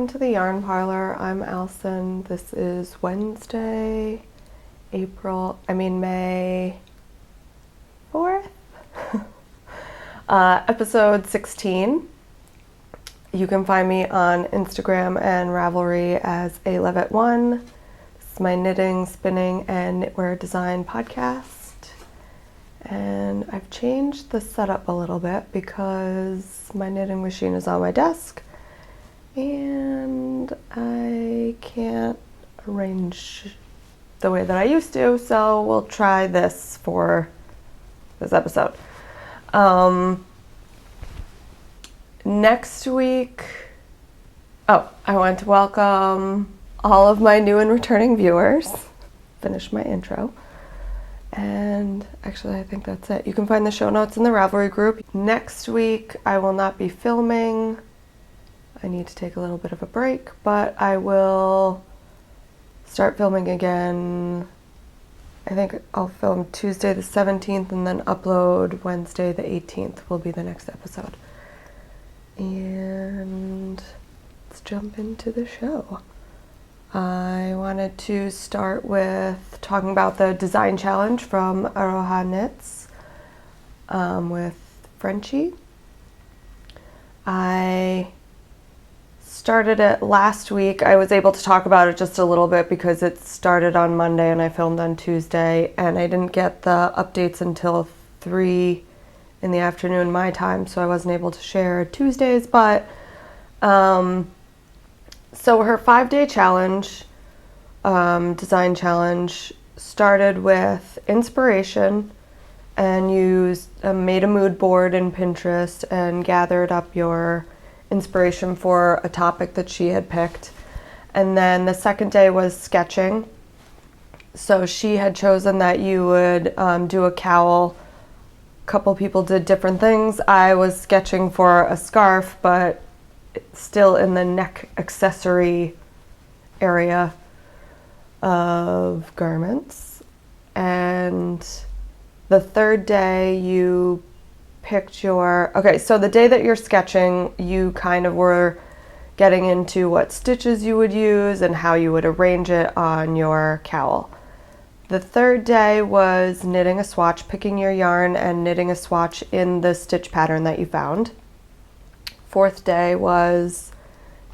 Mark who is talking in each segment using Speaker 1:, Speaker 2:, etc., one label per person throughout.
Speaker 1: to the Yarn Parlor. I'm Allison. This is Wednesday, May 4th, episode 16. You can find me on Instagram and Ravelry as ALevit1. This is my knitting, spinning, and knitwear design podcast. And I've changed the setup a little bit because my knitting machine is on my desk and I can't arrange the way that I used to, so we'll try this for this episode. Next week, I want to welcome all of my new and returning viewers. Finish my intro. And actually, I think that's it. You can find the show notes in the Ravelry group. Next week, I will not be filming. I need to take a little bit of a break, but I will start filming again. I think I'll film Tuesday the 17th and then upload Wednesday the 18th will be the next episode. And let's jump into the show. I wanted to start with talking about the design challenge from ArohaKnits with Frenchie. I started it last week. I was able to talk about it just a little bit because it started on Monday and I filmed on Tuesday, and I didn't get the updates until 3 in the afternoon my time, so I wasn't able to share Tuesdays, but so her 5-day challenge, design challenge, started with inspiration and made a mood board in Pinterest and gathered up your inspiration for a topic that she had picked. And then the second day was sketching. So she had chosen that you would do a cowl. A couple people did different things. I was sketching for a scarf, but still in the neck accessory area of garments. And the third day you picked so the day that you're sketching, you kind of were getting into what stitches you would use and how you would arrange it on your cowl. The third day was knitting a swatch, picking your yarn and knitting a swatch in the stitch pattern that you found. Fourth day was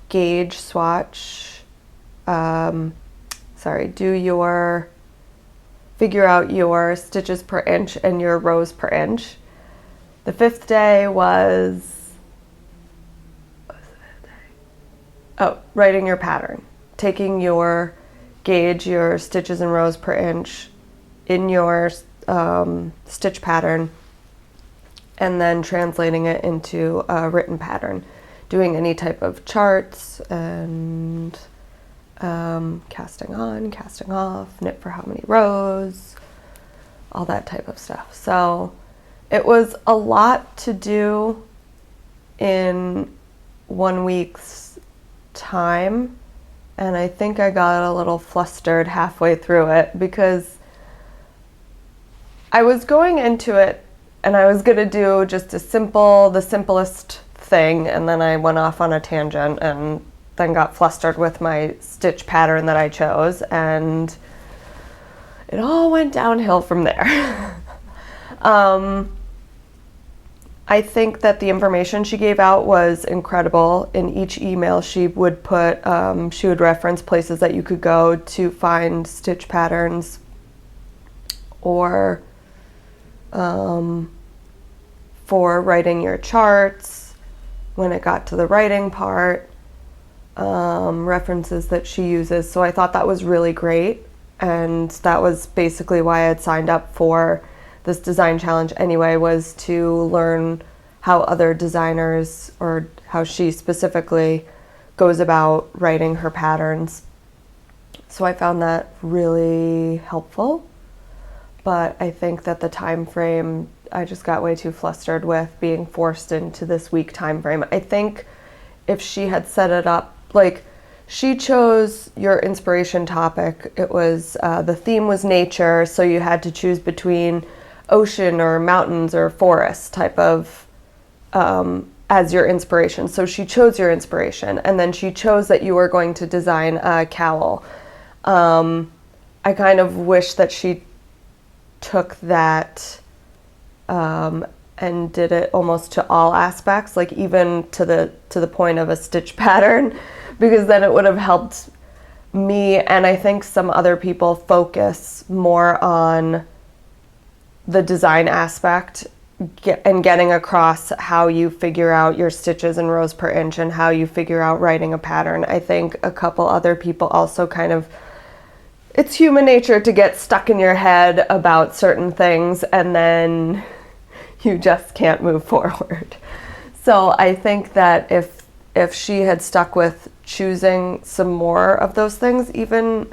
Speaker 1: gauge swatch, figure out your stitches per inch and your rows per inch. The fifth day was, writing your pattern, taking your gauge, your stitches and rows per inch in your stitch pattern, and then translating it into a written pattern, doing any type of charts and casting on, casting off, knit for how many rows, all that type of stuff. So it was a lot to do in 1 week's time, and I think I got a little flustered halfway through it because I was going into it and I was going to do just the simplest thing, and then I went off on a tangent and then got flustered with my stitch pattern that I chose, and it all went downhill from there. I think that the information she gave out was incredible. In each email she would reference places that you could go to find stitch patterns or for writing your charts when it got to the writing part, references that she uses. So I thought that was really great, and that was basically why I had signed up for this design challenge anyway, was to learn how other designers, or how she specifically goes about writing her patterns. So I found that really helpful, but I think that the time frame, I just got way too flustered with being forced into this week time frame. I think if she had set it up, like, she chose your inspiration topic. It was, the theme was nature, so you had to choose between ocean or mountains or forest type of as your inspiration. So she chose your inspiration, and then she chose that you were going to design a cowl. I kind of wish that she took that and did it almost to all aspects, like even to the point of a stitch pattern, because then it would have helped me, and I think some other people, focus more on the design aspect and getting across how you figure out your stitches in rows per inch and how you figure out writing a pattern. I think a couple other people also kind of, it's human nature to get stuck in your head about certain things and then you just can't move forward. So I think that if she had stuck with choosing some more of those things, even,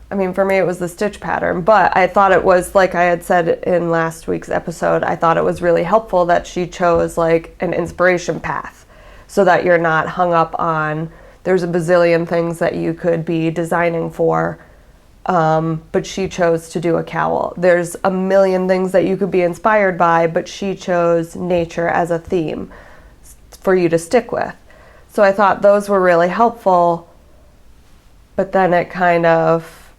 Speaker 1: I mean, for me it was the stitch pattern, but I thought it was, like I had said in last week's episode, I thought it was really helpful that she chose like an inspiration path so that you're not hung up on, there's a bazillion things that you could be designing for, but she chose to do a cowl. There's a million things that you could be inspired by, but she chose nature as a theme for you to stick with. So I thought those were really helpful, but then it kind of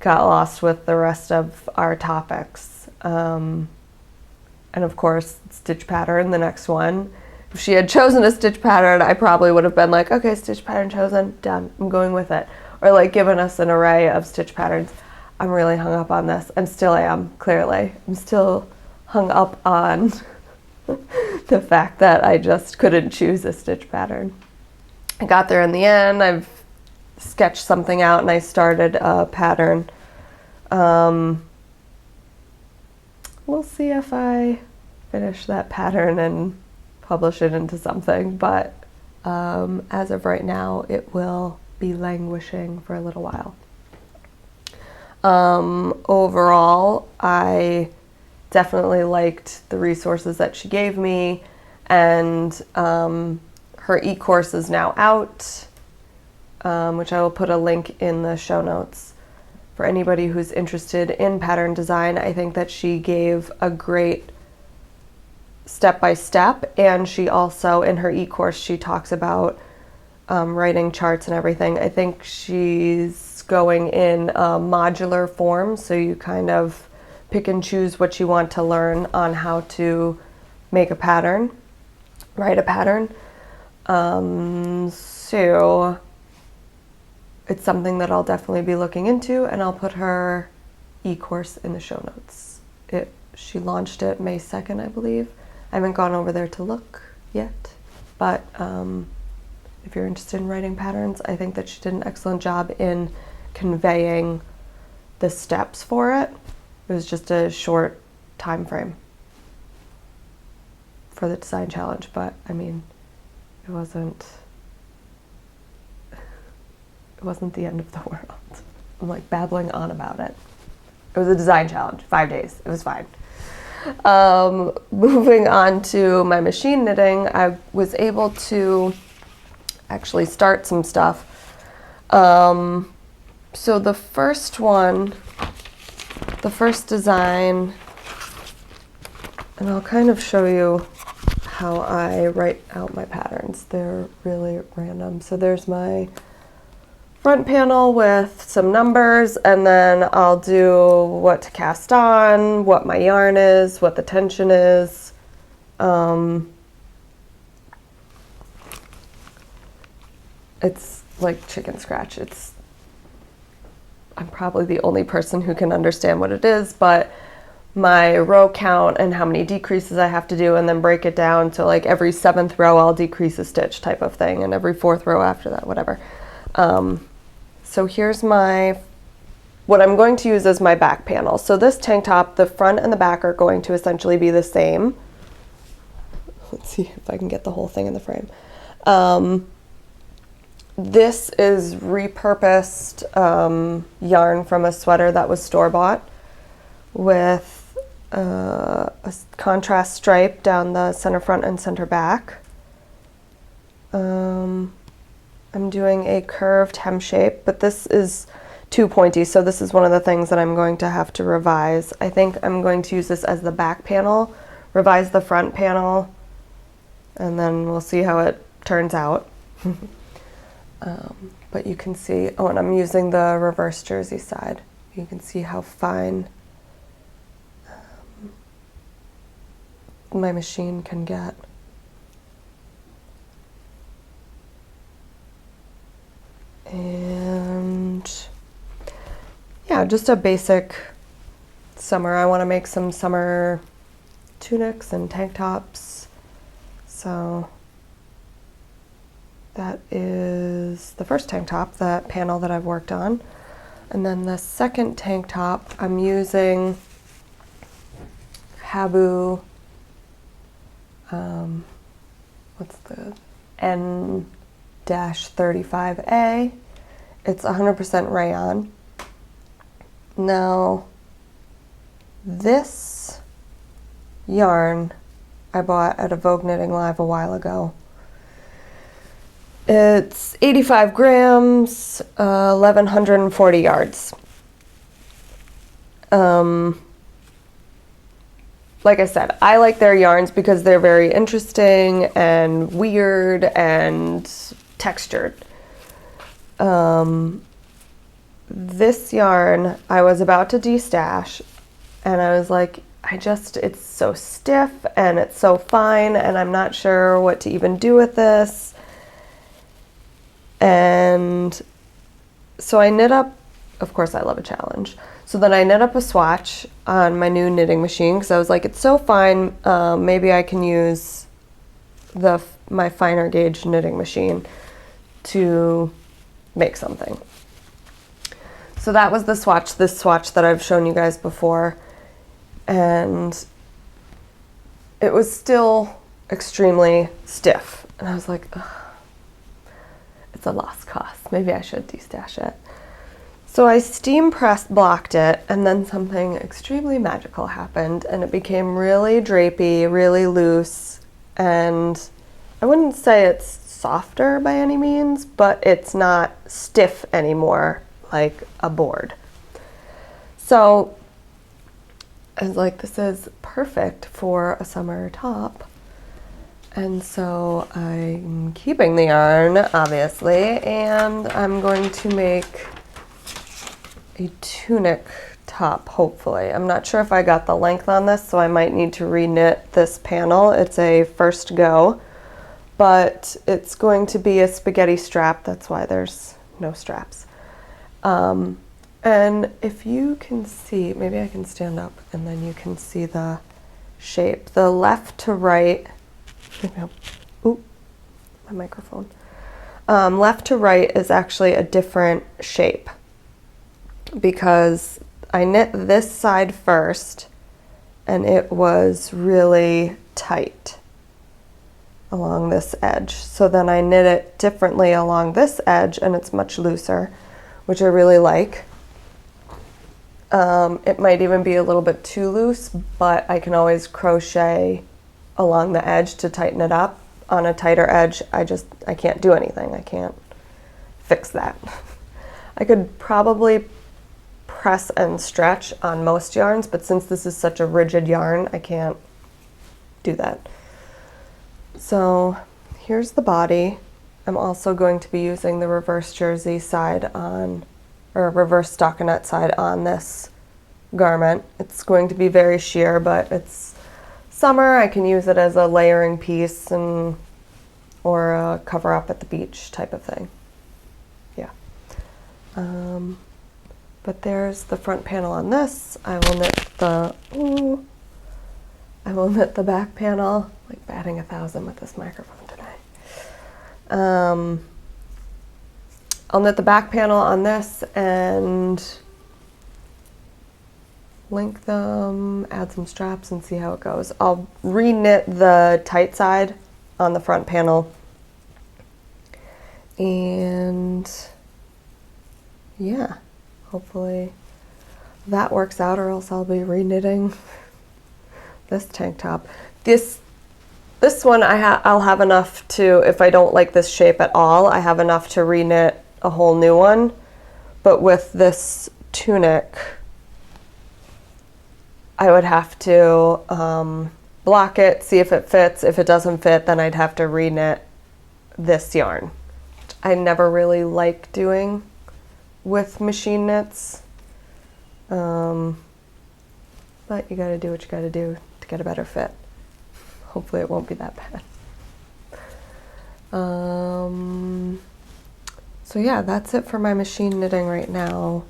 Speaker 1: got lost with the rest of our topics. And of course, stitch pattern, the next one. If she had chosen a stitch pattern, I probably would have been like, okay, stitch pattern chosen, done, I'm going with it. Or like given us an array of stitch patterns. I'm really hung up on this, and still am, clearly. I'm still hung up on the fact that I just couldn't choose a stitch pattern. I got there in the end. I've sketched something out and I started a pattern. We'll see if I finish that pattern and publish it into something, but as of right now, it will be languishing for a little while. Overall, I definitely liked the resources that she gave me, and her e-course is now out, which I will put a link in the show notes for anybody who's interested in pattern design. I think that she gave a great step-by-step, and she also, in her e-course, she talks about writing charts and everything. I think she's going in a modular form, so you kind of pick and choose what you want to learn on how to make a pattern, write a pattern. So it's something that I'll definitely be looking into, and I'll put her e-course in the show notes. She launched it May 2nd, I believe. I haven't gone over there to look yet, but if you're interested in writing patterns, I think that she did an excellent job in conveying the steps for it. It was just a short time frame for the design challenge, but I mean, it wasn't the end of the world. I'm like babbling on about it. It was a design challenge, 5 days. It was fine. Moving on to my machine knitting, I was able to actually start some stuff. So the first design, and I'll kind of show you how I write out my patterns. They're really random. So there's my front panel with some numbers, and then I'll do what to cast on, what my yarn is, what the tension is. It's like chicken scratch. I'm probably the only person who can understand what it is, but my row count and how many decreases I have to do, and then break it down to like every 7th row I'll decrease a stitch type of thing, and every 4th row after that, whatever. So here's what I'm going to use as my back panel. So this tank top, the front and the back are going to essentially be the same. Let's see if I can get the whole thing in the frame. This is repurposed yarn from a sweater that was store-bought with a contrast stripe down the center front and center back. I'm doing a curved hem shape, but this is too pointy, so this is one of the things that I'm going to have to revise. I think I'm going to use this as the back panel revise the front panel, and then we'll see how it turns out. But you can see, oh, and I'm using the reverse jersey side. You can see how fine my machine can get. And yeah, just a basic summer. I want to make some summer tunics and tank tops. So that is the first tank top, that panel that I've worked on. And then the second tank top, I'm using Habu, what's the N-35A. It's 100% rayon. Now, this yarn I bought at a Vogue Knitting Live a while ago. It's 85 grams, 1,140 yards. Like I said, I like their yarns because they're very interesting and weird and textured. This yarn I was about to destash, and I was like, it's so stiff and it's so fine, and I'm not sure what to even do with this. And so I knit up, of course I love a challenge. So then I knit up a swatch on my new knitting machine because I was like, it's so fine, maybe I can use my finer gauge knitting machine to make something. So that was the swatch, this swatch that I've shown you guys before. And it was still extremely stiff. And I was like, ugh, it's a lost cause. Maybe I should destash it. So I steam press blocked it, and then something extremely magical happened, and it became really drapey, really loose, and I wouldn't say it's softer by any means, but it's not stiff anymore like a board. So I was like, this is perfect for a summer top. And so I'm keeping the yarn, obviously, and I'm going to make a tunic top, hopefully. I'm not sure if I got the length on this, so I might need to re-knit this panel. It's a first go, but it's going to be a spaghetti strap. That's why there's no straps. And if you can see, maybe I can stand up and then you can see the shape. The left to right, ooh, my microphone. Left to right is actually a different shape because I knit this side first and it was really tight along this edge. So then I knit it differently along this edge and it's much looser, which I really like. It might even be a little bit too loose, but I can always crochet along the edge to tighten it up. On a tighter edge, I can't do anything. I can't fix that. I could probably press and stretch on most yarns, but since this is such a rigid yarn, I can't do that. So here's the body. I'm also going to be using the reverse jersey side on, or reverse stockinette side on this garment. It's going to be very sheer, but it's summer. I can use it as a layering piece or a cover up at the beach type of thing. Yeah. But there's the front panel on this. I will knit the back panel, like batting 1,000 with this microphone today. I'll knit the back panel on this and link them, add some straps and see how it goes. I'll re-knit the tight side on the front panel. And yeah, hopefully that works out, or else I'll be re-knitting this tank top. This one I'll have enough to, if I don't like this shape at all, I have enough to re-knit a whole new one. But with this tunic, I would have to block it, see if it fits. If it doesn't fit, then I'd have to reknit this yarn, which I never really like doing with machine knits. But you gotta do what you gotta do to get a better fit. Hopefully it won't be that bad. So yeah, that's it for my machine knitting right now.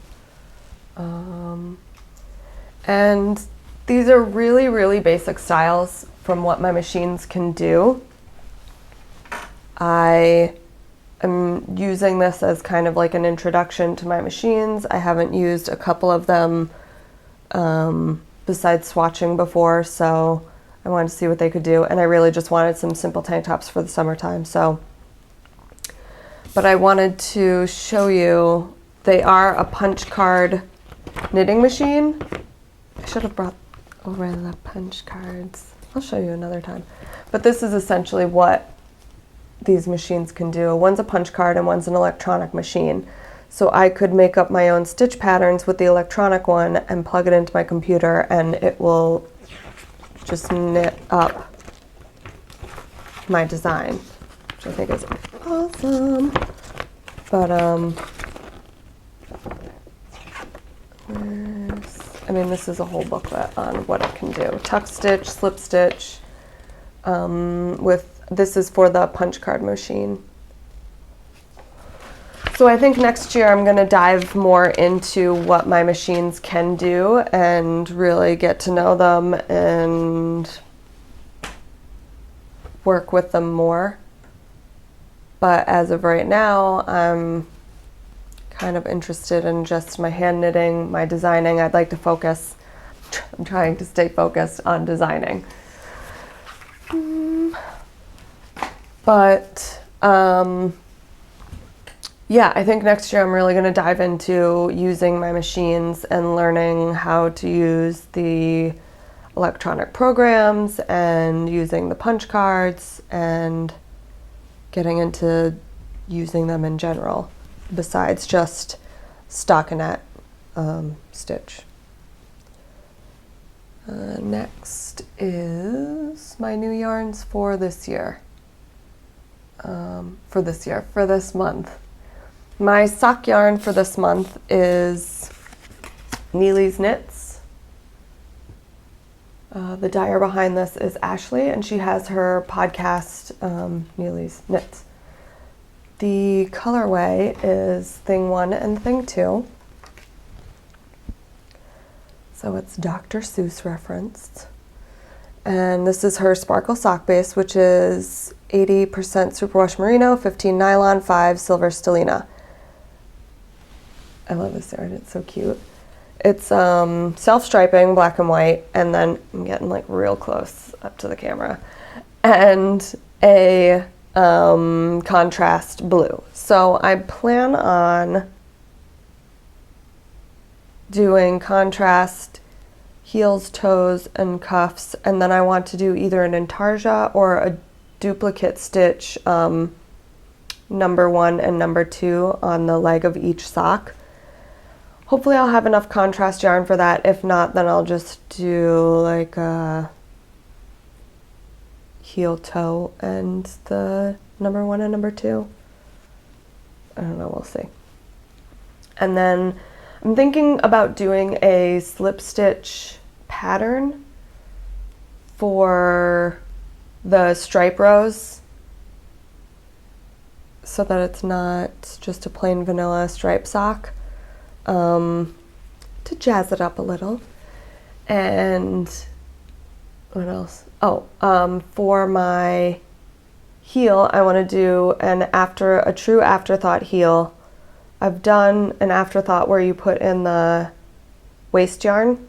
Speaker 1: And these are really, really basic styles from what my machines can do. I am using this as kind of like an introduction to my machines. I haven't used a couple of them besides swatching before, so I wanted to see what they could do, and I really just wanted some simple tank tops for the summertime. But I wanted to show you, they are a punch card knitting machine. I should have brought over the punch cards. I'll show you another time. But this is essentially what these machines can do. One's a punch card and one's an electronic machine. So I could make up my own stitch patterns with the electronic one and plug it into my computer, and it will just knit up my design, which I think is awesome. But I mean, this is a whole booklet on what it can do. Tuck stitch, slip stitch, this is for the punch card machine. So I think next year I'm going to dive more into what my machines can do and really get to know them and work with them more. But as of right now, I'm kind of interested in just my hand knitting, my designing. I'd like to focus, I'm trying to stay focused on designing. But yeah, I think next year I'm really going to dive into using my machines and learning how to use the electronic programs and using the punch cards and getting into using them in general, besides just stockinette stitch. Next is my new yarns for this year. For this month. My sock yarn for this month is Neely's Knits. The dyer behind this is Ashley, and she has her podcast, Neely's Knits. The colorway is Thing 1 and Thing 2. So it's Dr. Seuss referenced. And this is her sparkle sock base, which is 80% superwash merino, 15 nylon, 5 silver stellina. I love this yarn, it's so cute. It's self-striping, black and white, and then I'm getting like real close up to the camera, and a contrast blue. So I plan on doing contrast heels, toes, and cuffs, and then I want to do either an intarsia or a duplicate stitch, number 1 and number 2 on the leg of each sock. Hopefully I'll have enough contrast yarn for that. If not, then I'll just do like a heel, toe, and the number 1 and number 2. I don't know, we'll see. And then I'm thinking about doing a slip stitch pattern for the stripe rows so that it's not just a plain vanilla stripe sock, to jazz it up a little. And what else? Oh, for my heel, I want to do a true afterthought heel. I've done an afterthought where you put in the waste yarn,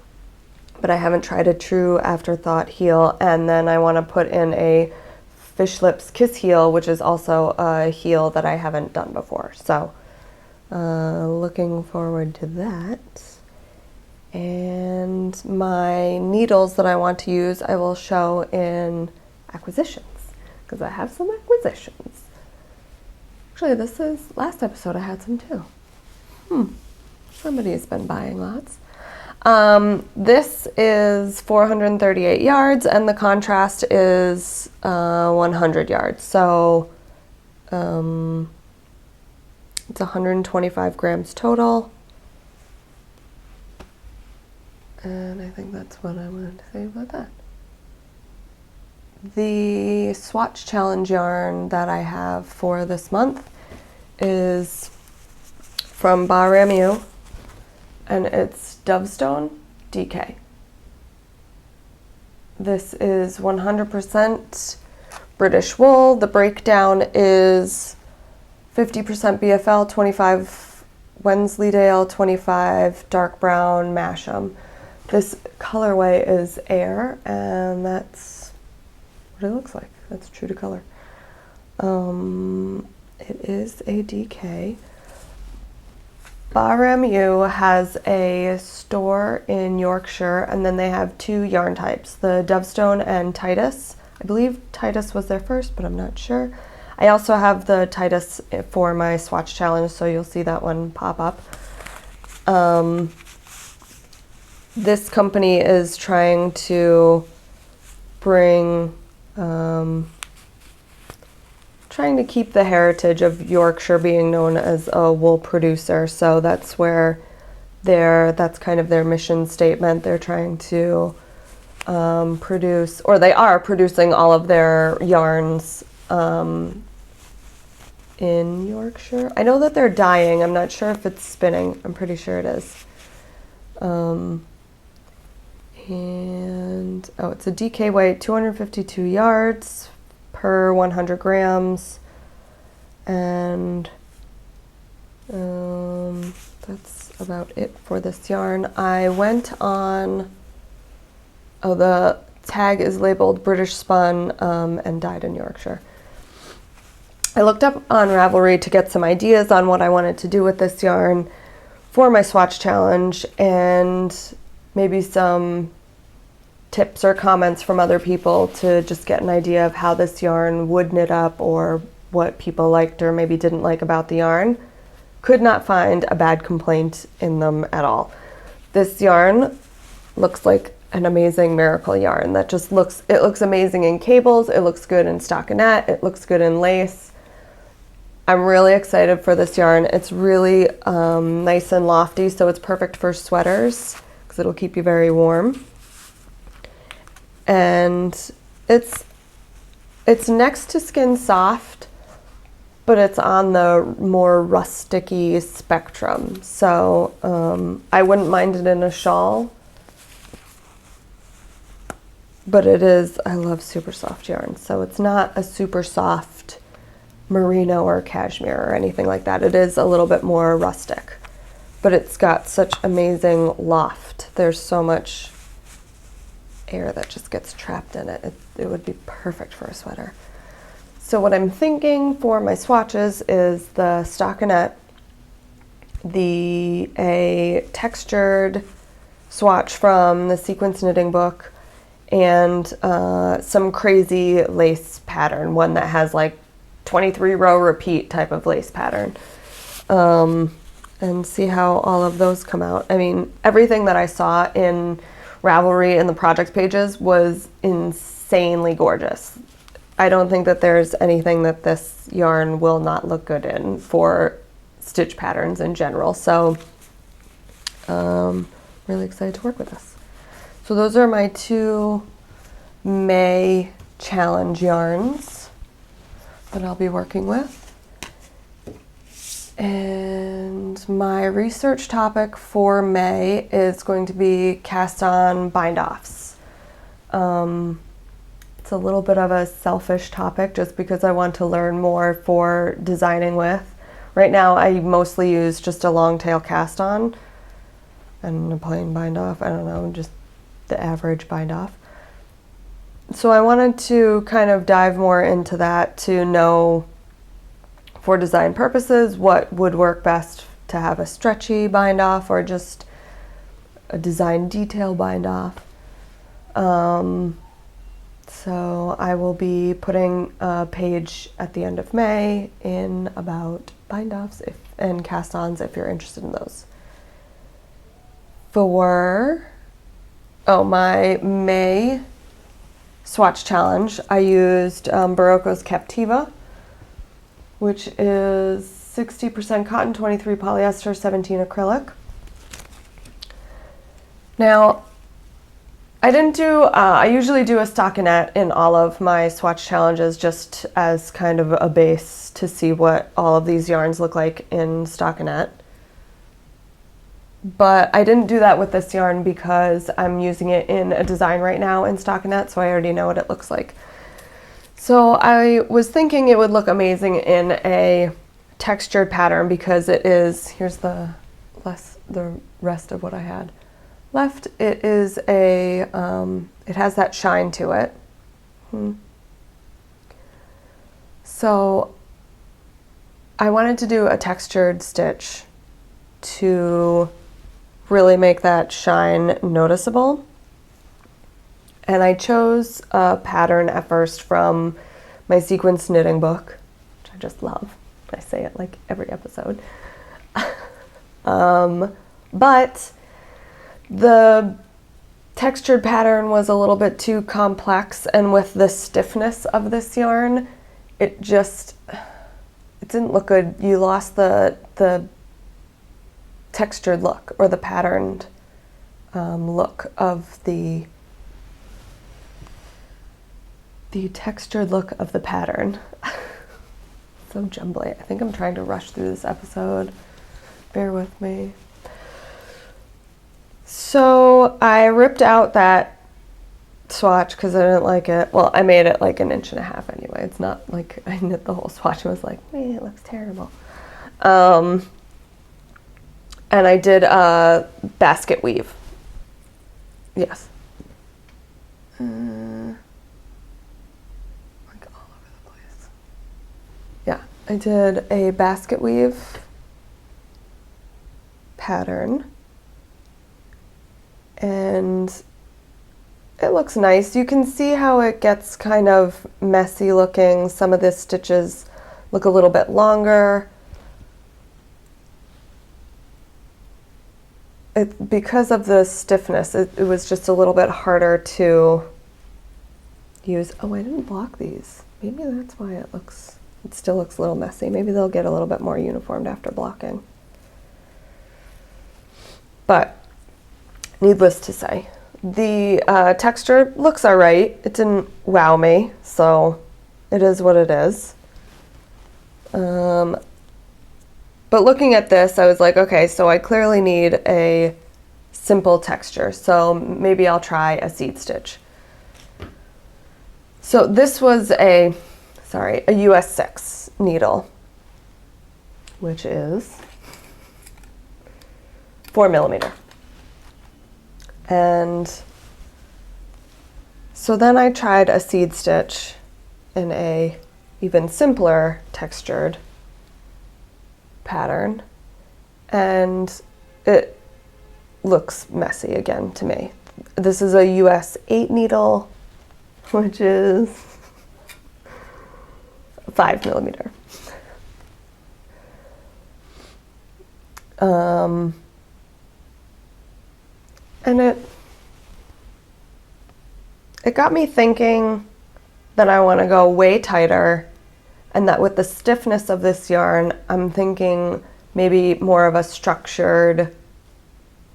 Speaker 1: but I haven't tried a true afterthought heel. And then I want to put in a fish lips kiss heel, which is also a heel that I haven't done before. So looking forward to that. And my needles that I want to use, I will show in acquisitions, because I have some acquisitions. Actually, this is last episode I had some too. Somebody's been buying lots. This is 438 yards and the contrast is 100 yards. So it's 125 grams total. And I think that's what I wanted to say about that. The swatch challenge yarn that I have for this month is from Bahramu, and it's Dovestone DK. This is 100% British wool. The breakdown is 50% BFL, 25 Wensleydale, 25 dark brown Masham. This colorway is Air, and that's what it looks like. That's true to color. It is a DK. Bahramu has a store in Yorkshire, and then they have two yarn types, the Dovestone and Titus. I believe Titus was there first, but I'm not sure. I also have the Titus for my swatch challenge, so you'll see that one pop up. This company is trying to bring, trying to keep the heritage of Yorkshire being known as a wool producer. So that's where that's kind of their mission statement. They're trying to produce, or they are producing all of their yarns in Yorkshire. I know that they're dyeing. I'm not sure if it's spinning. I'm pretty sure it is. And oh, it's a DK weight, 252 yards per 100 grams, and that's about it for this yarn. I went on, oh, the tag is labeled British spun and dyed in Yorkshire. I looked up on Ravelry to get some ideas on what I wanted to do with this yarn for my swatch challenge, and maybe some tips or comments from other people to just get an idea of how this yarn would knit up, or what people liked or maybe didn't like about the yarn. Could not find a bad complaint in them at all. This yarn looks like an amazing miracle yarn that just looks amazing in cables, it looks good in stockinette, it looks good in lace. I'm really excited for this yarn. It's really nice and lofty, so it's perfect for sweaters because it'll keep you very warm. And it's next to Skin Soft, but it's on the more rusticy spectrum. So I wouldn't mind it in a shawl, but it is, I love super soft yarn. So it's not a super soft merino or cashmere or anything like that. It is a little bit more rustic, but it's got such amazing loft. There's so much air that just gets trapped in it. It would be perfect for a sweater. So what I'm thinking for my swatches is the stockinette, a textured swatch from the Sequence Knitting book, and some crazy lace pattern, one that has like 23 row repeat type of lace pattern, and see how all of those come out. I mean, everything that I saw in Ravelry and the project pages was insanely gorgeous. I don't think that there's anything that this yarn will not look good in for stitch patterns in general. So really excited to work with this. So those are my two May challenge yarns that I'll be working with. And my research topic for May is going to be cast on bind offs. It's a little bit of a selfish topic just because I want to learn more for designing with. Right now I mostly use just a long tail cast on and a plain bind off. I don't know, just the average bind off. So I wanted to kind of dive more into that to know for design purposes what would work best to have a stretchy bind off or just a design detail bind off. So I will be putting a page at the end of May in about bind offs and cast ons if you're interested in those. For my May swatch challenge, I used Barocco's Captiva, which is 60% cotton, 23 polyester, 17 acrylic. Now, I usually do a stockinette in all of my swatch challenges just as kind of a base to see what all of these yarns look like in stockinette. But I didn't do that with this yarn because I'm using it in a design right now in stockinette, so I already know what it looks like. So I was thinking it would look amazing in a textured pattern because it is, here's the rest of what I had left. It is it has that shine to it. So I wanted to do a textured stitch to really make that shine noticeable. And I chose a pattern at first from my sequence knitting book, which I just love. I say it like every episode. But the textured pattern was a little bit too complex, and with the stiffness of this yarn, it didn't look good. You lost the textured look or the patterned look of the textured look of the pattern. So jumbly. I think I'm trying to rush through this episode. Bear with me. So I ripped out that swatch because I didn't like it. Well, I made it like 1.5 inches anyway. It's not like I knit the whole swatch and was like, man, it looks terrible. And I did a basket weave. Yes. Like all over the place. Yeah, I did a basket weave pattern. And it looks nice. You can see how it gets kind of messy looking. Some of the stitches look a little bit longer. Because of the stiffness, it was just a little bit harder to use. Oh, I didn't block these. Maybe that's why it still looks a little messy. Maybe they'll get a little bit more uniformed after blocking. But needless to say, the texture looks all right. It didn't wow me, so it is what it is. But looking at this, I was like, okay, so I clearly need a simple texture, so maybe I'll try a seed stitch. So this was a US 6 needle, which is 4mm. And so then I tried a seed stitch in a even simpler textured pattern, and it looks messy again to me. This is a US 8 needle, which is 5mm. And it got me thinking that I want to go way tighter, and that with the stiffness of this yarn, I'm thinking maybe more of a structured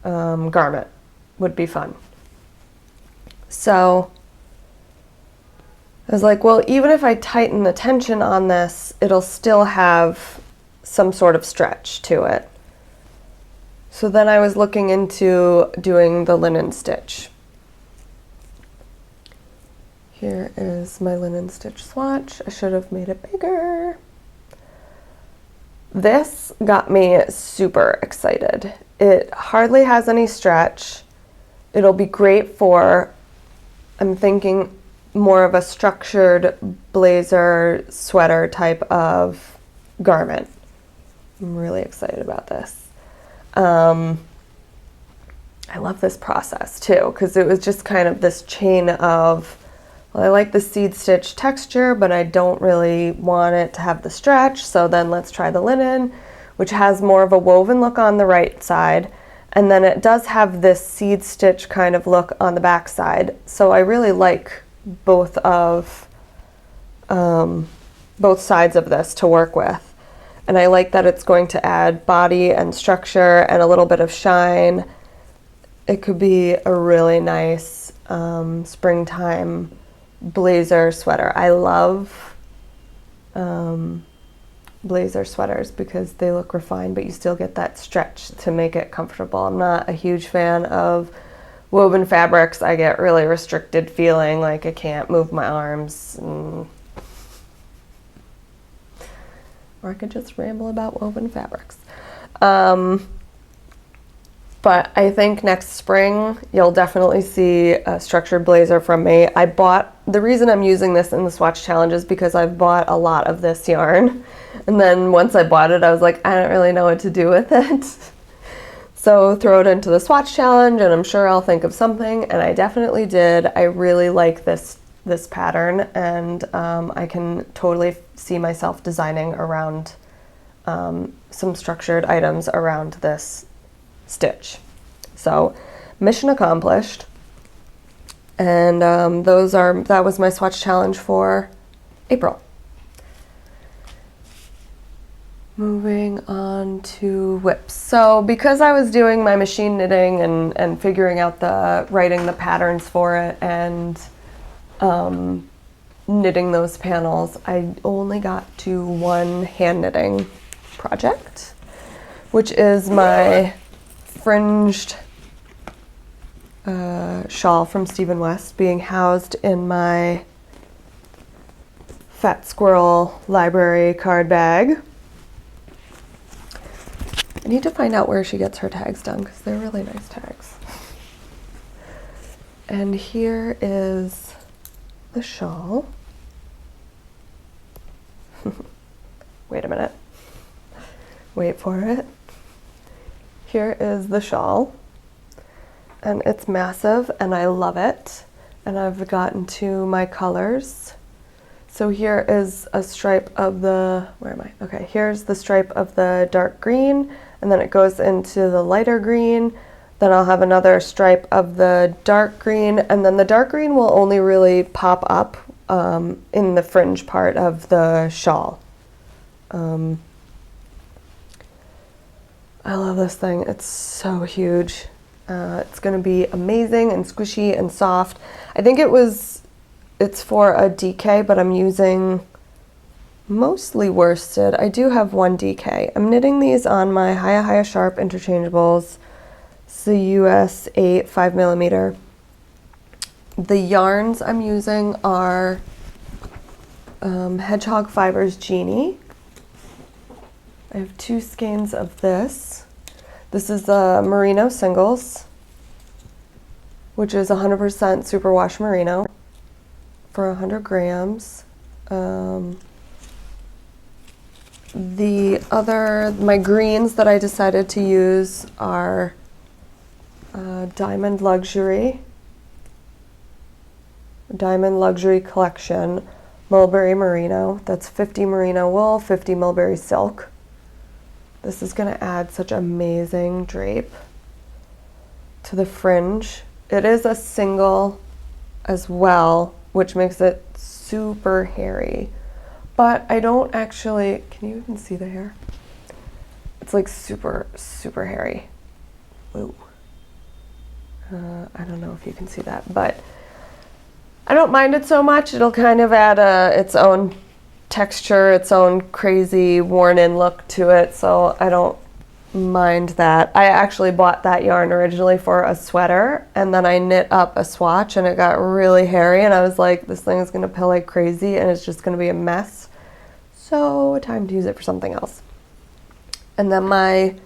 Speaker 1: garment would be fun. So I was like, well, even if I tighten the tension on this, it'll still have some sort of stretch to it. So then I was looking into doing the linen stitch. Here is my linen stitch swatch. I should have made it bigger. This got me super excited. It hardly has any stretch. It'll be great for, I'm thinking, more of a structured blazer, sweater type of garment. I'm really excited about this. I love this process too, because it was just kind of this chain of, well, I like the seed stitch texture, but I don't really want it to have the stretch, so then let's try the linen, which has more of a woven look on the right side, And then it does have this seed stitch kind of look on the back side. So I really like both sides of this to work with. And I like that it's going to add body and structure and a little bit of shine. It could be a really nice springtime blazer sweater. I love blazer sweaters because they look refined, but you still get that stretch to make it comfortable. I'm not a huge fan of woven fabrics. I get really restricted feeling, like I can't move my arms. Or I could just ramble about woven fabrics. But I think next spring you'll definitely see a structured blazer from me. The reason I'm using this in the swatch challenge is because I've bought a lot of this yarn. And then once I bought it, I was like, I don't really know what to do with it. So throw it into the swatch challenge and I'm sure I'll think of something. And I definitely did. I really like this pattern, and I can totally see myself designing around some structured items around this stitch. So mission accomplished. And that was my swatch challenge for April. Moving on to whips. So because I was doing my machine knitting and figuring out writing the patterns for it and knitting those panels, I only got to one hand knitting project, which is my fringed shawl from Stephen West being housed in my Fat Squirrel library card bag. I need to find out where she gets her tags done because they're really nice tags. And here is the shawl. Wait a minute. Wait for it. Here is the shawl. And it's massive and I love it. And I've gotten to my colors. So here is a stripe of where am I? Okay, here's the stripe of the dark green, and then it goes into the lighter green. Then I'll have another stripe of the dark green, and then the dark green will only really pop up in the fringe part of the shawl. I love this thing. It's so huge. It's going to be amazing and squishy and soft. I think it's for a DK, but I'm using mostly worsted. I do have one DK. I'm knitting these on my Hiya Sharp interchangeables. It's the US 8 5mm. The yarns I'm using are Hedgehog Fibers Genie. I have 2 skeins of this. This is the Merino Singles, which is 100% superwash merino for 100 grams. My greens that I decided to use are Diamond Luxury Collection, Mulberry Merino. That's 50 merino wool, 50 mulberry silk. This is going to add such amazing drape to the fringe. It is a single as well, which makes it super hairy. But I don't actually, can you even see the hair? It's like super, super hairy. Ooh. I don't know if you can see that, but I don't mind it so much. It'll kind of add its own texture, its own crazy worn-in look to it, so I don't mind that. I actually bought that yarn originally for a sweater, and then I knit up a swatch and it got really hairy, and I was like, this thing is going to pill like crazy and it's just going to be a mess. So time to use it for something else. And then my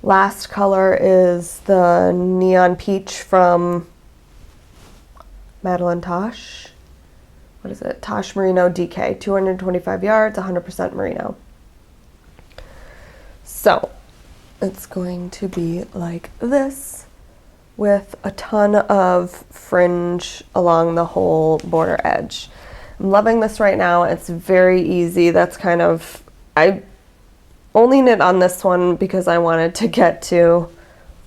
Speaker 1: last color is the Neon Peach from Madeline Tosh. What is it? Tosh Merino DK, 225 yards, 100% merino. So it's going to be like this with a ton of fringe along the whole border edge. I'm loving this right now. It's very easy. I only knit on this one because I wanted to get to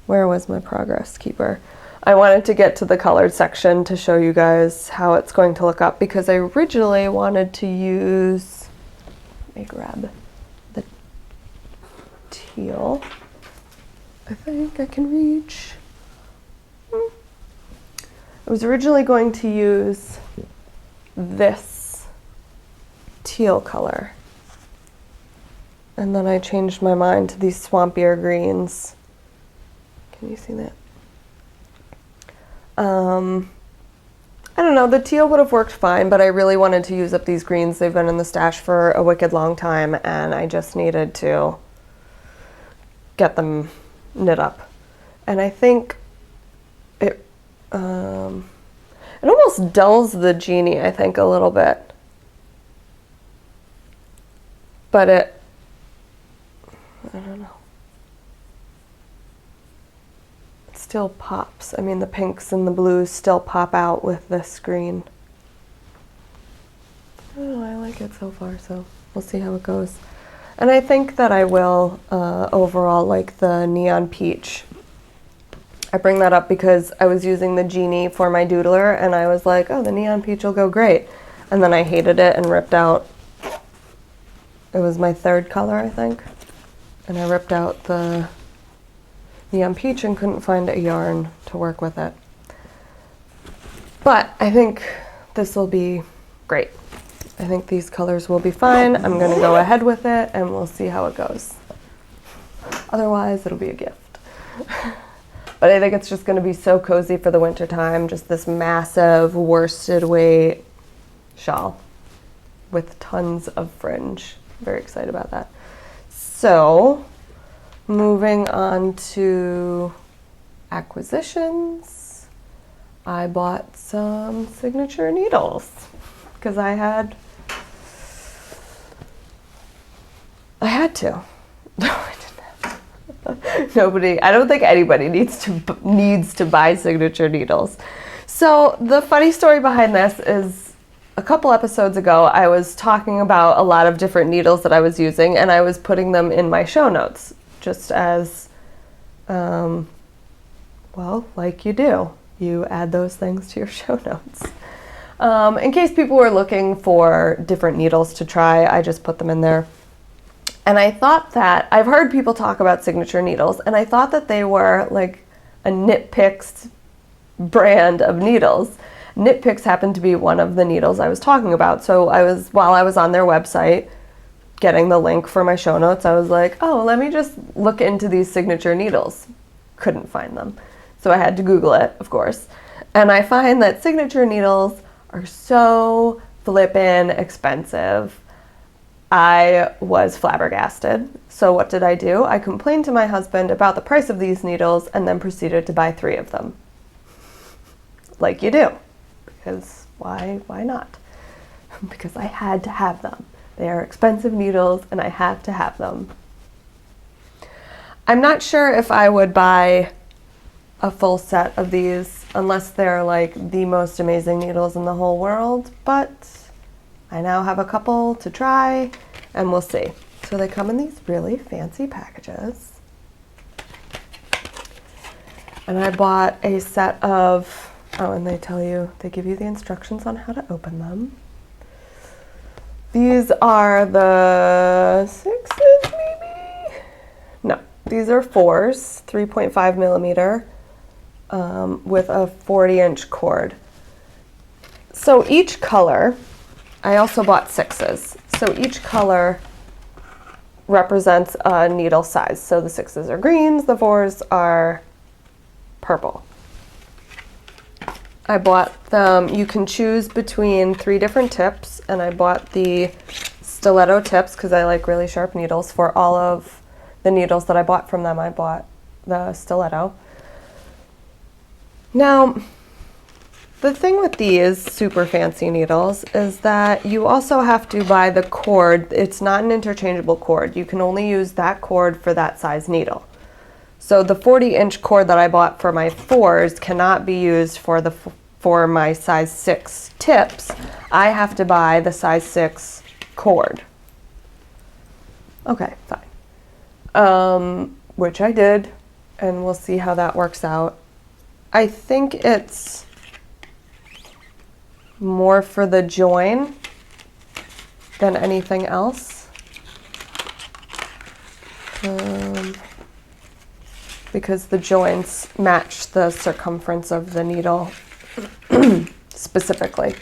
Speaker 1: Where was my progress keeper? I wanted to get to the colored section to show you guys how it's going to look up, because I originally wanted to use, let me grab the teal. I think I can reach. I was originally going to use this teal color, and then I changed my mind to these swampier greens. Can you see that? I don't know, the teal would have worked fine, but I really wanted to use up these greens. They've been in the stash for a wicked long time, and I just needed to get them knit up. And I think it almost dulls the genie, I think, a little bit. But I don't know. It still pops. I mean, the pinks and the blues still pop out with this green. I don't know, I like it so far, so we'll see how it goes. And I think that I will overall like the neon peach. I bring that up because I was using the genie for my doodler, and I was like, oh, the neon peach will go great. And then I hated it and ripped out, it was my third color, I think. And I ripped out the neon peach and couldn't find a yarn to work with it. But I think this will be great. I think these colors will be fine. I'm gonna go ahead with it and we'll see how it goes. Otherwise, it'll be a gift. But I think it's just gonna be so cozy for the winter time. Just this massive worsted weight shawl with tons of fringe. Very excited about that. So, moving on to acquisitions, I bought some signature needles because I had to. No, I didn't have to. I don't think anybody needs to buy signature needles. So the funny story behind this is, a couple episodes ago, I was talking about a lot of different needles that I was using, and I was putting them in my show notes, just as, well, like you do. You add those things to your show notes. In case people were looking for different needles to try, I just put them in there. And I thought that, I've heard people talk about signature needles, and I thought that they were like a Knit Picks brand of needles. Knit Picks happened to be one of the needles I was talking about. So while I was on their website getting the link for my show notes, I was like, oh, let me just look into these signature needles. Couldn't find them. So I had to Google it, of course. And I find that signature needles are so flippin' expensive. I was flabbergasted. So what did I do? I complained to my husband about the price of these needles and then proceeded to buy 3 of them. Like you do. Because why not? Because I had to have them. They are expensive needles and I had to have them. I'm not sure if I would buy a full set of these unless they're like the most amazing needles in the whole world, but I now have a couple to try and we'll see. So they come in these really fancy packages. And I bought a set of, oh, and they give you the instructions on how to open them. These are the 6s maybe? No, these are 4s, 3.5 millimeter, with a 40-inch cord. So each color, I also bought 6s. So each color represents a needle size. So the 6s are greens, the 4s are purple. I bought them, you can choose between 3 different tips, and I bought the stiletto tips because I like really sharp needles. For all of the needles that I bought from them, I bought the stiletto. Now, the thing with these super fancy needles is that you also have to buy the cord. It's not an interchangeable cord. You can only use that cord for that size needle. So the 40-inch cord that I bought for my 4s cannot be used for my size 6 tips. I have to buy the size 6 cord. Okay, fine. Which I did. and we'll see how that works out. I think it's more for the join than anything else. Because the joints match the circumference of the needle specifically.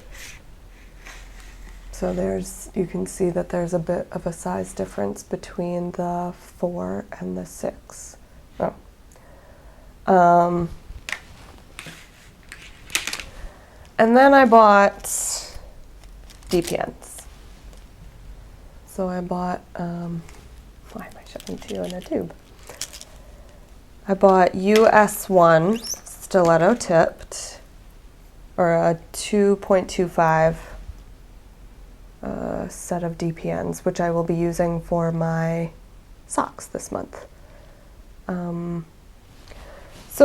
Speaker 1: So you can see that there's a bit of a size difference between the 4 and the 6. Oh. And then I bought DPNs. So I bought, why am I showing to you in a tube? I bought US1 stiletto tipped, or a 2.25 set of DPNs, which I will be using for my socks this month. So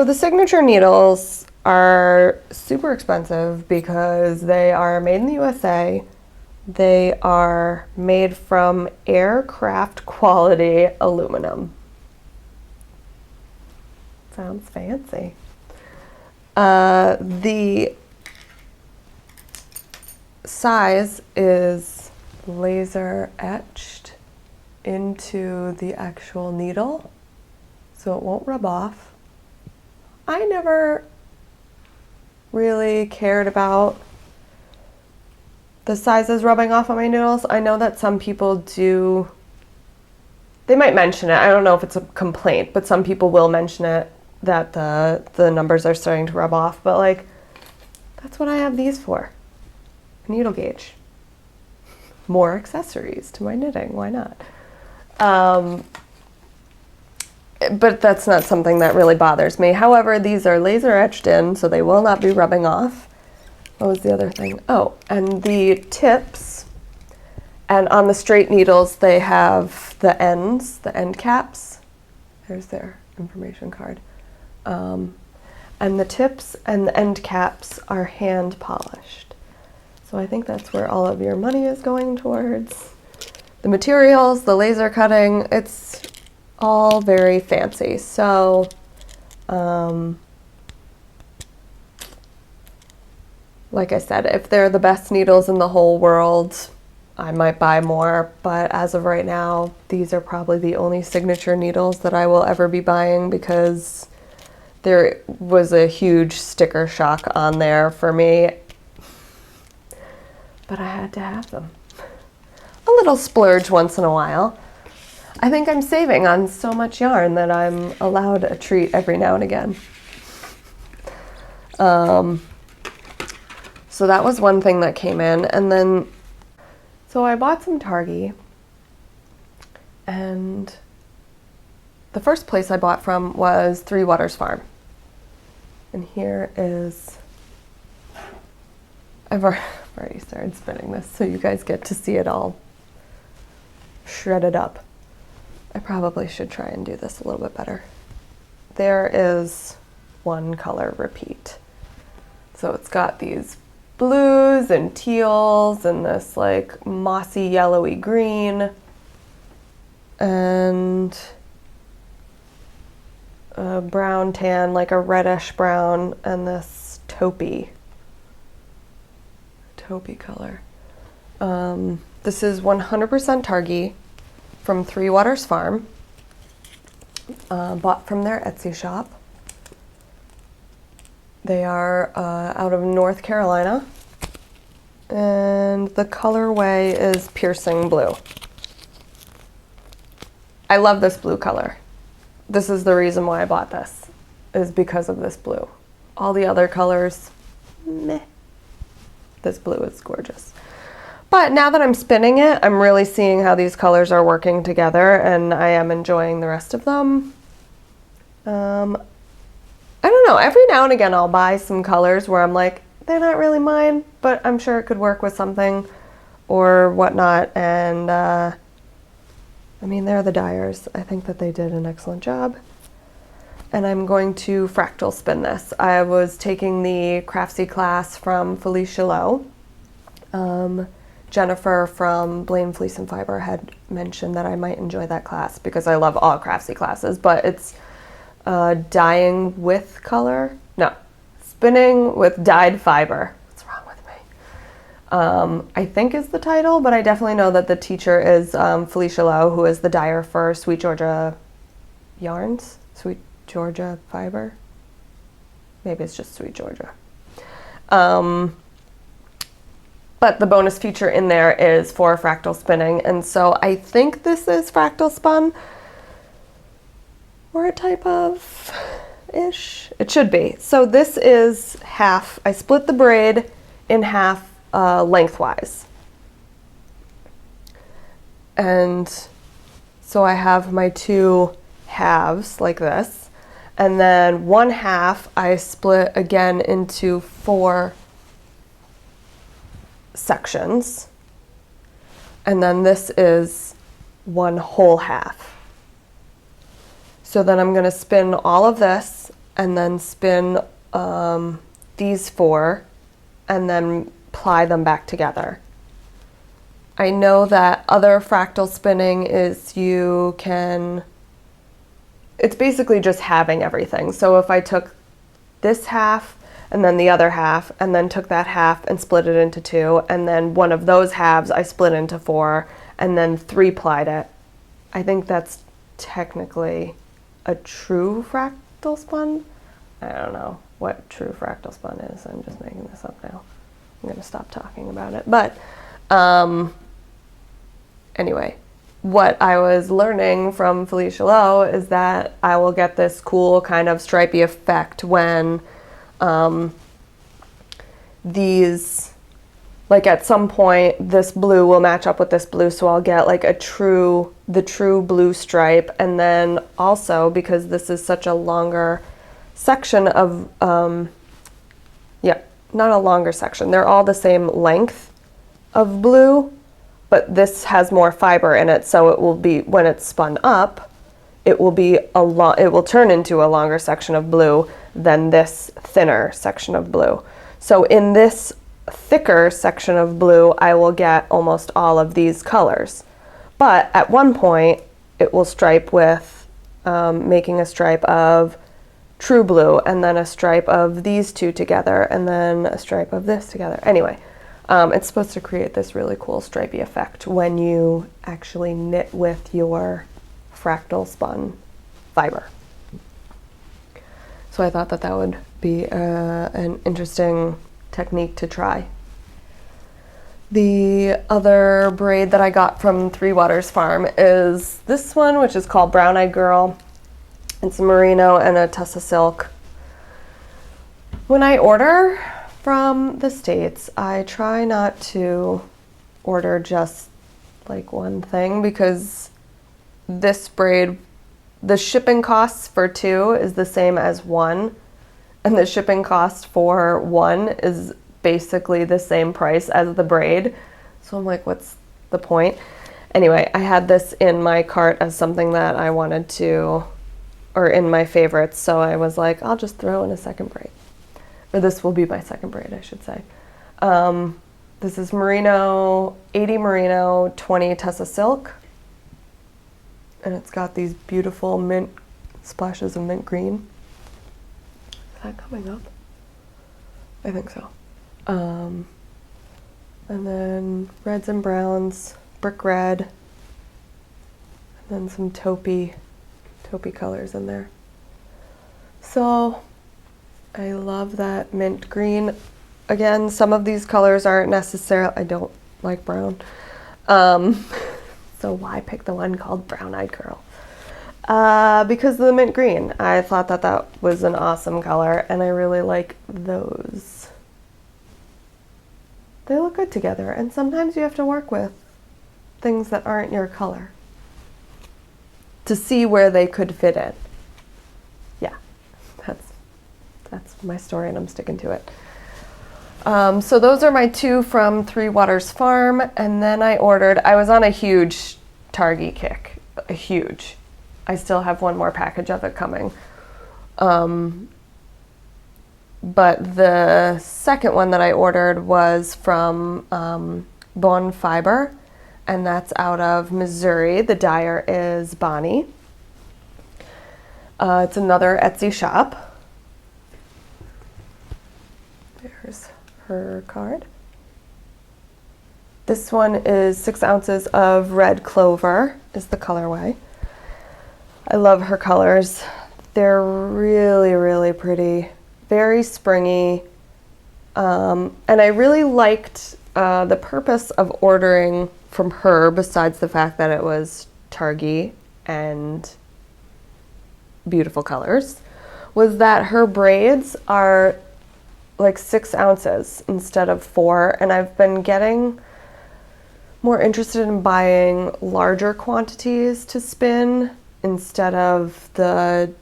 Speaker 1: the signature needles are super expensive because they are made in the USA. They are made from aircraft quality aluminum. Sounds fancy. The size is laser etched into the actual needle, so it won't rub off. I never really cared about the sizes rubbing off on my needles. I know that some people do. They might mention it. I don't know if it's a complaint, but some people will mention it, that the numbers are starting to rub off. But like, that's what I have these for. A needle gauge. More accessories to my knitting. Why not? But that's not something that really bothers me. However, these are laser etched in, so they will not be rubbing off. What was the other thing? Oh, and the tips, and on the straight needles, they have the ends, the end caps. There's their information card. And the tips and the end caps are hand polished. So I think that's where all of your money is going towards. The materials, the laser cutting, it's all very fancy. So, like I said, if they're the best needles in the whole world, I might buy more, but as of right now, these are probably the only signature needles that I will ever be buying because there was a huge sticker shock on there for me, but I had to have them. A little splurge once in a while. I think I'm saving on so much yarn that I'm allowed a treat every now and again. So that was one thing that came in. And then, so I bought some Targhee. And the first place I bought from was Three Waters Farm. And here is, I've already started spinning this, so you guys get to see it all shredded up. I probably should try and do this a little bit better. There is one color repeat. So it's got these blues and teals and this like mossy yellowy green and a brown tan, like a reddish brown, and this taupey color. This is 100% Targhee from Three Waters Farm, bought from their Etsy shop. They are out of North Carolina, and the colorway is piercing blue. I love this blue color. This is the reason why I bought this, is because of this blue. All the other colors, meh. This blue is gorgeous. But now that I'm spinning it, I'm really seeing how these colors are working together, and I am enjoying the rest of them. I don't know, every now and again I'll buy some colors where I'm like, they're not really mine, but I'm sure it could work with something or whatnot. And I mean, they're the dyers. I think that they did an excellent job. And I'm going to fractal spin this. I was taking the Craftsy class from Felicia Lowe. Jennifer from Blaine Fleece and Fiber had mentioned that I might enjoy that class because I love all Craftsy classes, but it's Dyeing with color? No, spinning with dyed fiber. What's wrong with me? I think is the title, but I definitely know that the teacher is Felicia Lowe, who is the dyer for Sweet Georgia Yarns, Sweet Georgia Fiber. Maybe it's just Sweet Georgia. But the bonus feature in there is for fractal spinning, and so I think this is fractal spun, or a type of ish. It should be. So this is half. I split the braid in half lengthwise, and so I have my two halves like this, and then one half I split again into 4 sections, and then this is one whole half. So then I'm going to spin all of this and then spin these 4 and then ply them back together. I know that other fractal spinning is it's basically just having everything. So if I took this half and then the other half, and then took that half and split it into 2, and then one of those halves I split into 4, and then 3-plied it. I think that's technically a true fractal spun. I don't know what true fractal spun is. I'm just making this up now. I'm going to stop talking about it. But anyway, what I was learning from Felicia Lowe is that I will get this cool kind of stripy effect when these, like at some point this blue will match up with this blue, so I'll get like the true blue stripe. And then also, because this is such a longer section of not a longer section, they're all the same length of blue, but this has more fiber in it, so it will be, when it's spun up, it will turn into a longer section of blue than this thinner section of blue. So in this thicker section of blue, I will get almost all of these colors. But at one point, it will stripe with making a stripe of true blue, and then a stripe of these two together, and then a stripe of this together. Anyway, it's supposed to create this really cool stripy effect when you actually knit with your fractal spun fiber. So I thought that that would be an interesting technique to try. The other braid that I got from Three Waters Farm is this one, which is called Brown Eyed Girl. It's a merino and a tussa silk. When I order from the States, I try not to order just like one thing, because this braid, the shipping costs for 2 is the same as 1, and the shipping cost for 1 is basically the same price as the braid. So I'm like, what's the point? Anyway, I had this in my cart as something that I wanted to, or in my favorites, so I was like, I'll just throw in a second braid. Or this will be my second braid, I should say. This is merino, 80 merino, 20 tussa silk. And it's got these beautiful mint splashes of mint green. Is that coming up? I think so. And then reds and browns, brick red, and then some taupey colors in there. So I love that mint green. Again, some of these colors aren't necessarily, I don't like brown. So why pick the one called Brown Eyed Girl? Because of the mint green. I thought that that was an awesome color, and I really like those. They look good together, and sometimes you have to work with things that aren't your color to see where they could fit in. Yeah, that's my story, and I'm sticking to it. So those are my 2 from Three Waters Farm, and then I was on a huge Targhee kick, a huge. I still have one more package of it coming. But the second one that I ordered was from Bon Fiber, and that's out of Missouri. The dyer is Bonnie. It's another Etsy shop. There's her card. This one is 6 ounces of red clover is the colorway. I love her colors. They're really, really pretty, very springy. And I really liked the purpose of ordering from her, besides the fact that it was Targhee and beautiful colors, was that her braids are like 6 ounces instead of 4. And I've been getting more interested in buying larger quantities to spin instead of the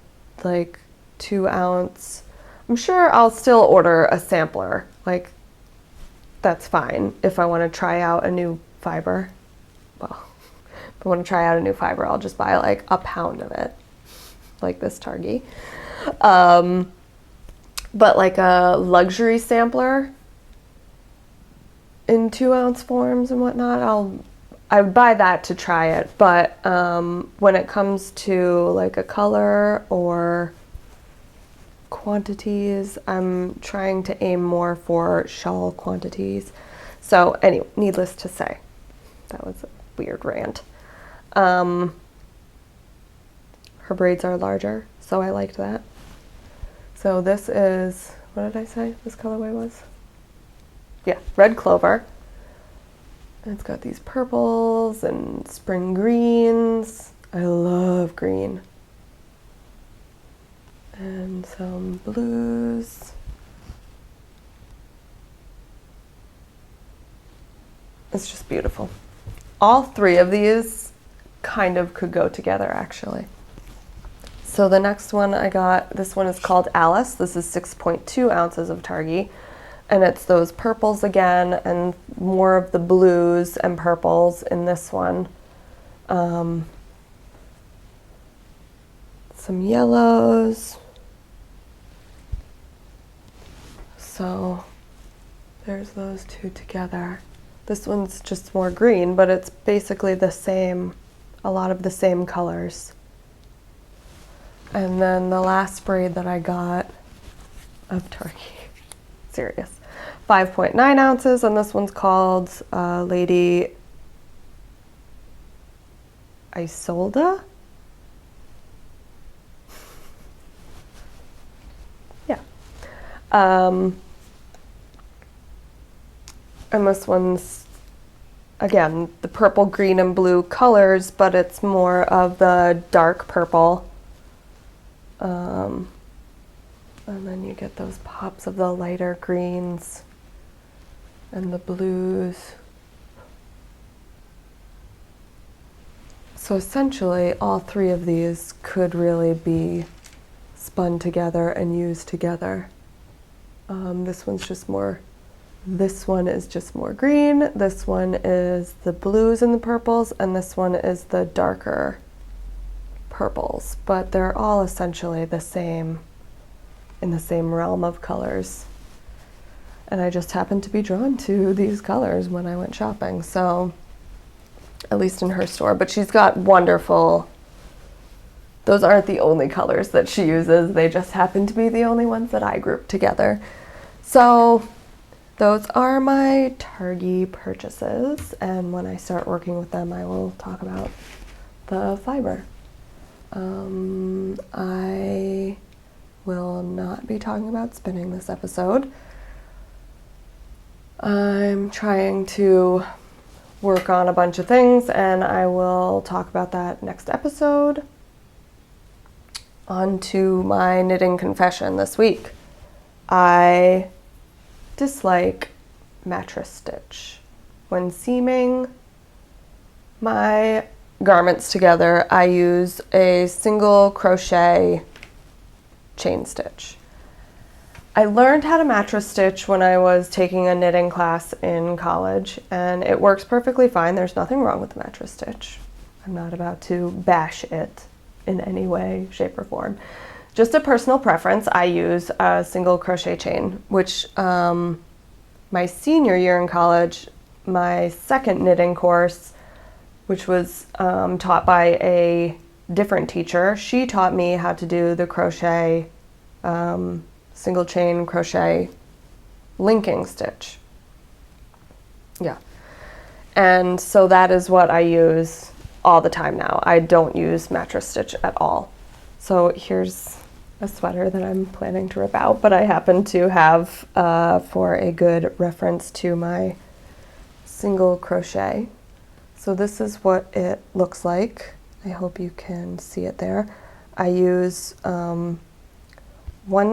Speaker 1: like 2 ounce. I'm sure I'll still order a sampler. Like, that's fine if I want to try out a new fiber. Well, if I want to try out a new fiber, I'll just buy like a pound of it, like this Targhee. But like a luxury sampler in 2 ounce forms and whatnot, I would buy that to try it. But when it comes to like a color or quantities, I'm trying to aim more for shawl quantities. So anyway, needless to say, that was a weird rant. Her braids are larger, so I liked that. So this is, what did I say this colorway was? Yeah, red clover. And it's got these purples and spring greens. I love green. And some blues. It's just beautiful. All 3 of these kind of could go together, actually. So the next one I got, this one is called Alice. This is 6.2 ounces of Targhee. And it's those purples again, and more of the blues and purples in this one. Some yellows. So there's those 2 together. This one's just more green, but it's basically the same, a lot of the same colors. And then the last braid that I got of Targhee, serious, 5.9 ounces, and this one's called Lady Isolde. Yeah. And this one's, again, the purple, green, and blue colors, but it's more of the dark purple. And then you get those pops of the lighter greens and the blues. So essentially, all 3 of these could really be spun together and used together. This one's just more, this one is just more green, this one is the blues and the purples, and this one is the darker purples, but they're all essentially the same, in the same realm of colors. And I just happened to be drawn to these colors when I went shopping, so at least in her store. But she's got wonderful, those aren't the only colors that she uses, they just happen to be the only ones that I grouped together. So those are my Targhee purchases, and when I start working with them I will talk about the fiber. I will not be talking about spinning this episode. I'm trying to work on a bunch of things, and I will talk about that next episode. On to my knitting confession this week. I dislike mattress stitch. When seaming my garments together, I use a single crochet chain stitch. I learned how to mattress stitch when I was taking a knitting class in college, and it works perfectly fine. There's nothing wrong with the mattress stitch. I'm not about to bash it in any way, shape, or form. Just a personal preference, I use a single crochet chain, which my senior year in college, my second knitting course, which was taught by a different teacher. She taught me how to do the crochet, single chain crochet linking stitch. Yeah. And so that is what I use all the time now. I don't use mattress stitch at all. So here's a sweater that I'm planning to rip out, but I happen to have for a good reference to my single crochet. So this is what it looks like. I hope you can see it there. I use 1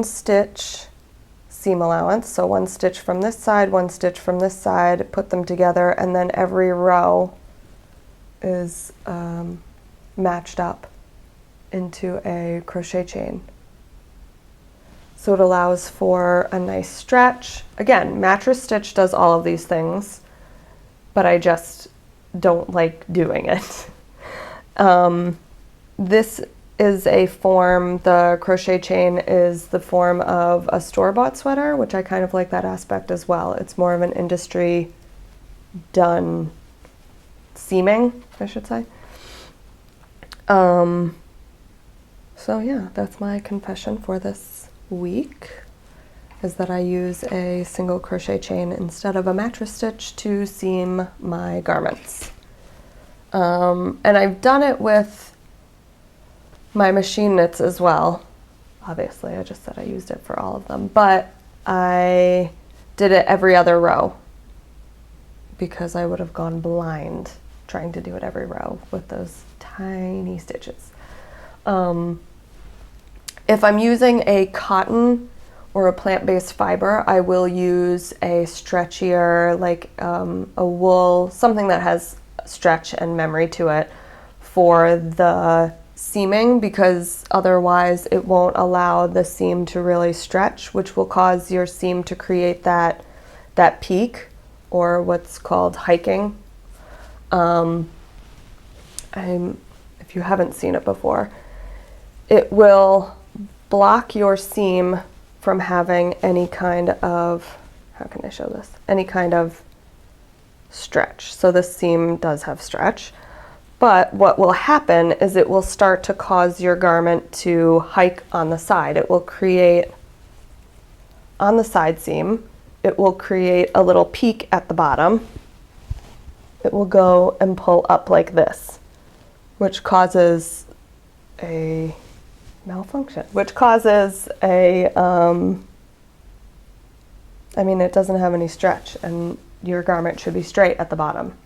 Speaker 1: stitch seam allowance, so 1 stitch from this side, 1 stitch from this side, put them together, and then every row is matched up into a crochet chain. So it allows for a nice stretch. Again, mattress stitch does all of these things, but I just don't like doing it. This is a form, the crochet chain is the form of a store-bought sweater, which I kind of like that aspect as well. It's more of an industry done seaming, I should say. So yeah, that's my confession for this week, is that I use a single crochet chain instead of a mattress stitch to seam my garments. And I've done it with my machine knits as well. Obviously, I just said I used it for all of them, but I did it every other row because I would have gone blind trying to do it every row with those tiny stitches. If I'm using a cotton or a plant-based fiber, I will use a stretchier, like a wool, something that has stretch and memory to it for the seaming, because otherwise it won't allow the seam to really stretch, which will cause your seam to create that peak, or what's called hiking. If you haven't seen it before, it will block your seam from having any kind of, how can I show this? Any kind of stretch. So this seam does have stretch, but what will happen is it will start to cause your garment to hike on the side. It will create, on the side seam, it will create a little peak at the bottom. It will go and pull up like this, which causes a malfunction, which causes a, I mean, it doesn't have any stretch, and your garment should be straight at the bottom.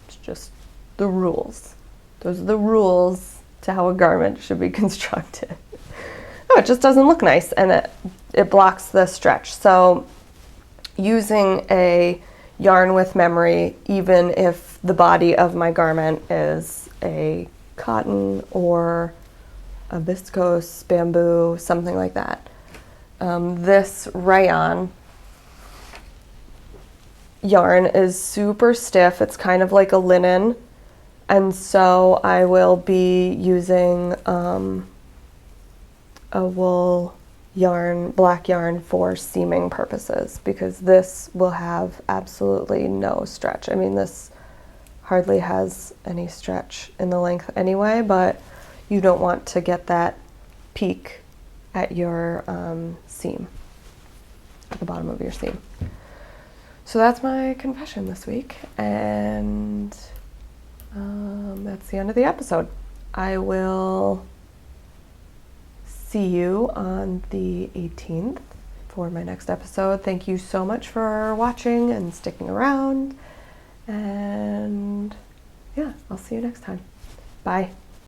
Speaker 1: It's just the rules. Those are the rules to how a garment should be constructed. No, it just doesn't look nice, and it blocks the stretch. So using a yarn with memory, even if the body of my garment is a cotton or a viscose, bamboo, something like that. This rayon yarn is super stiff. It's kind of like a linen, and so I will be using a wool yarn, black yarn, for seaming purposes, because this will have absolutely no stretch. I mean, this hardly has any stretch in the length anyway, but you don't want to get that peak at your seam, at the bottom of your seam. So that's my confession this week, and that's the end of the episode. I will see you on the 18th for my next episode. Thank you so much for watching and sticking around, and yeah, I'll see you next time. Bye.